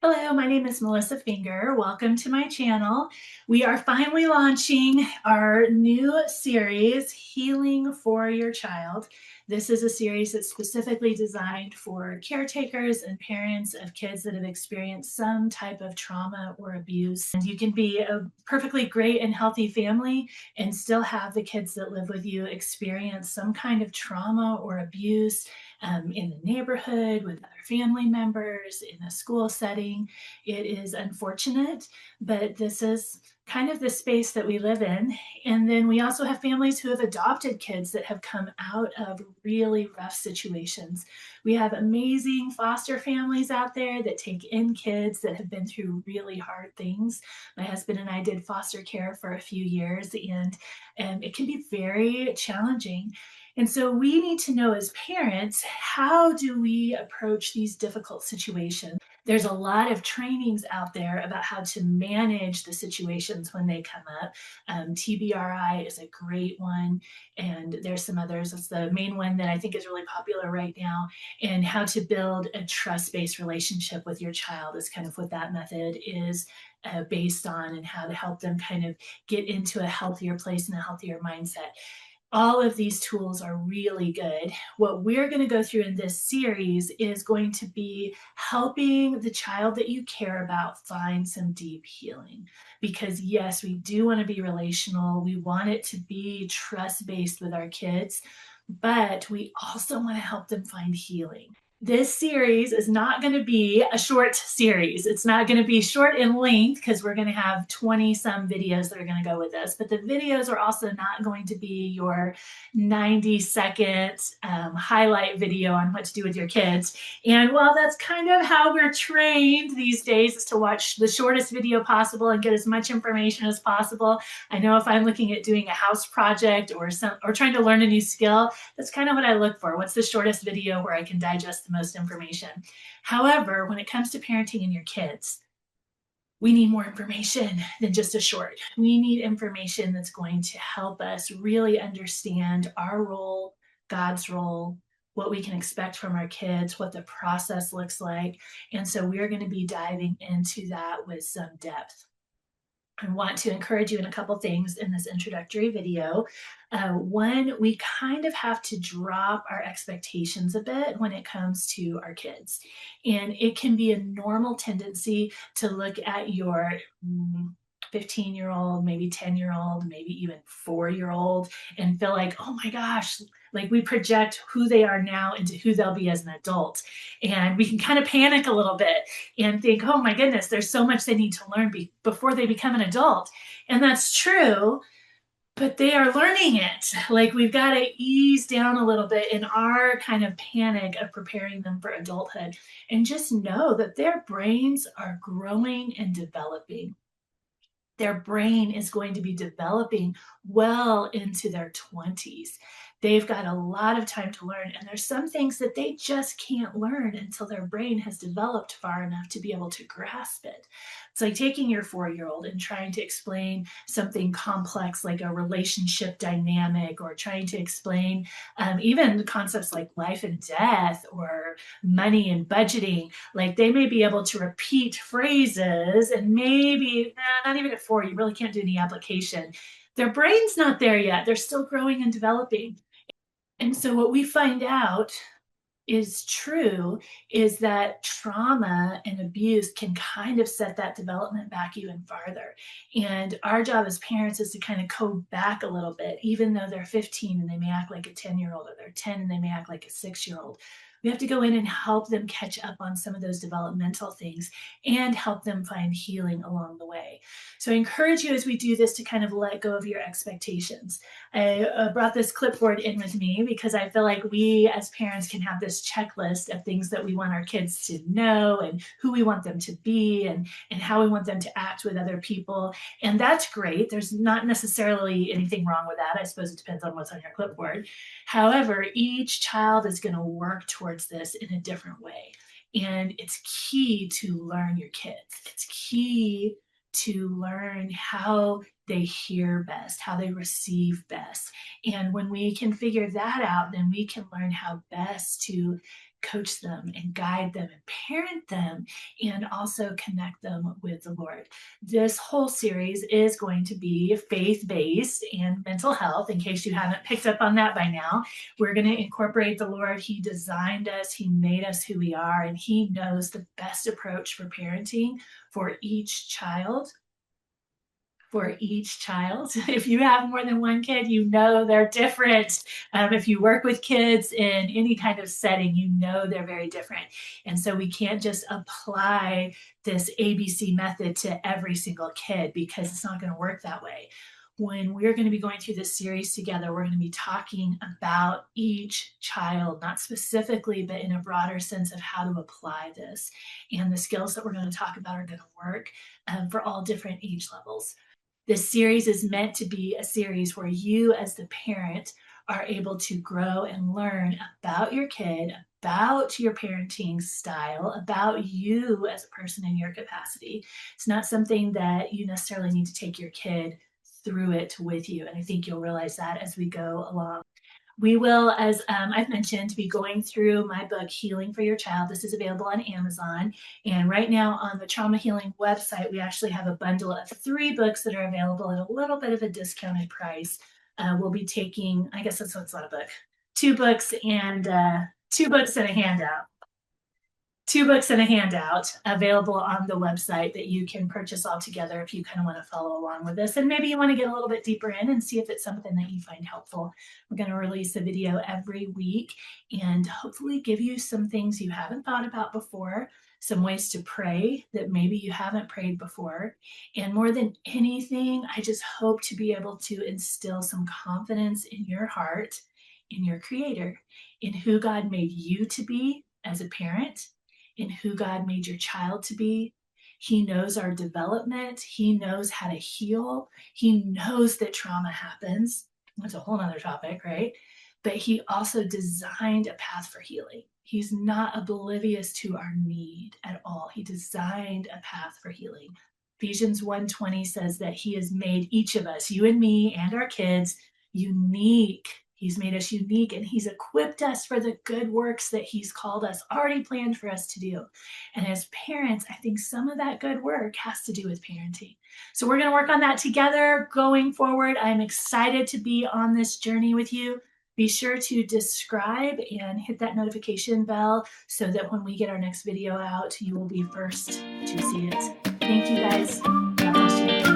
Hello, my name is Melissa Finger. Welcome to my channel. We are finally launching our new series, Healing for Your Child. This is a series that's specifically designed for caretakers and parents of kids that have experienced some type of trauma or abuse. And you can be a perfectly great and healthy family and still have the kids that live with you experience some kind of trauma or abuse in the neighborhood, with other family members, in a school setting. It is unfortunate, but this is kind of the space that we live in. And then we also have families who have adopted kids that have come out of really rough situations. We have amazing foster families out there that take in kids that have been through really hard things. My husband and I did foster care for a few years, and it can be very challenging. And so we need to know as parents, how do we approach these difficult situations? There's a lot of trainings out there about how to manage the situations when they come up. TBRI is a great one, and there's some others. It's the main one that I think is really popular right now. And how to build a trust-based relationship with your child is kind of what that method is based on, and how to help them kind of get into a healthier place and a healthier mindset. All of these tools are really good. What we're going to go through in this series is going to be helping the child that you care about find some deep healing. Because, yes, we do want to be relational, we want it to be trust based with our kids, but we also want to help them find healing. This series is not going to be a short series. It's not going to be short in length because we're going to have 20 some videos that are going to go with this. But the videos are also not going to be your 90-second highlight video on what to do with your kids. And while that's kind of how we're trained these days, is to watch the shortest video possible and get as much information as possible. I know if I'm looking at doing a house project or trying to learn a new skill, that's kind of what I look for. What's the shortest video where I can digest the most information? However, when it comes to parenting and your kids, we need more information than just a short. We need information that's going to help us really understand our role, God's role, what we can expect from our kids, what the process looks like. And so we're going to be diving into that with some depth. I want to encourage you in a couple things in this introductory video. One, we kind of have to drop our expectations a bit when it comes to our kids. And it can be a normal tendency to look at your 15-year-old, maybe 10-year-old, maybe even 4-year-old, and feel like, oh my gosh, like we project who they are now into who they'll be as an adult. And we can kind of panic a little bit and think, oh my goodness, there's so much they need to learn before they become an adult. And that's true, but they are learning it. Like we've got to ease down a little bit in our kind of panic of preparing them for adulthood, and just know that their brains are growing and developing. Their brain is going to be developing well into their 20s. They've got a lot of time to learn, and there's some things that they just can't learn until their brain has developed far enough to be able to grasp it. It's like taking your 4-year-old and trying to explain something complex like a relationship dynamic, or trying to explain even concepts like life and death or money and budgeting. Like they may be able to repeat phrases, and maybe not even at 4, you really can't do any application. Their brain's not there yet. They're still growing and developing. And so what we find out is true is that trauma and abuse can kind of set that development back even farther. And our job as parents is to kind of go back a little bit, even though they're 15 and they may act like a 10-year-old, or they're 10 and they may act like a 6-year-old. We have to go in and help them catch up on some of those developmental things and help them find healing along the way. So I encourage you as we do this to kind of let go of your expectations. I brought this clipboard in with me because I feel like we as parents can have this checklist of things that we want our kids to know, and who we want them to be, and how we want them to act with other people. And that's great. There's not necessarily anything wrong with that. I suppose it depends on what's on your clipboard. However, each child is going to work towards this in a different way. And it's key to learn your kids. It's key to learn how they hear best, how they receive best. And when we can figure that out, then we can learn how best to coach them and guide them and parent them and also connect them with the Lord. This whole series is going to be faith-based and mental health, in case you haven't picked up on that by now. We're going to incorporate the Lord. He designed us, He made us who we are, and He knows the best approach for parenting for each child. For each child. If you have more than one kid, you know they're different. If you work with kids in any kind of setting, you know they're very different. And so we can't just apply this ABC method to every single kid, because it's not going to work that way. When we're going to be going through this series together, we're going to be talking about each child, not specifically, but in a broader sense of how to apply this. And the skills that we're going to talk about are going to work for all different age levels. This series is meant to be a series where you, as the parent, are able to grow and learn about your kid, about your parenting style, about you as a person in your capacity. It's not something that you necessarily need to take your kid through it with you. And I think you'll realize that as we go along. We will, as I've mentioned, be going through my book, Healing for Your Child. This is available on Amazon. And right now on the Trauma Healing website, we actually have a bundle of 3 books that are available at a little bit of a discounted price. We'll be taking, I guess that's what's not a book, 2 books and 2 books and a handout. 2 books and a handout available on the website that you can purchase all together if you kind of want to follow along with this. And maybe you want to get a little bit deeper in and see if it's something that you find helpful. We're going to release a video every week and hopefully give you some things you haven't thought about before, some ways to pray that maybe you haven't prayed before. And more than anything, I just hope to be able to instill some confidence in your heart, in your Creator, in who God made you to be as a parent, in who God made your child to be. He knows our development. He knows how to heal. He knows that trauma happens. That's a whole nother topic, right? But He also designed a path for healing. He's not oblivious to our need at all. He designed a path for healing. Ephesians 1:20 says that He has made each of us, you and me and our kids, unique. He's made us unique, and He's equipped us for the good works that He's called us, already planned for us to do. And as parents, I think some of that good work has to do with parenting. So we're going to work on that together going forward. I'm excited to be on this journey with you. Be sure to subscribe and hit that notification bell so that when we get our next video out, you will be first to see it. Thank you guys. God bless you.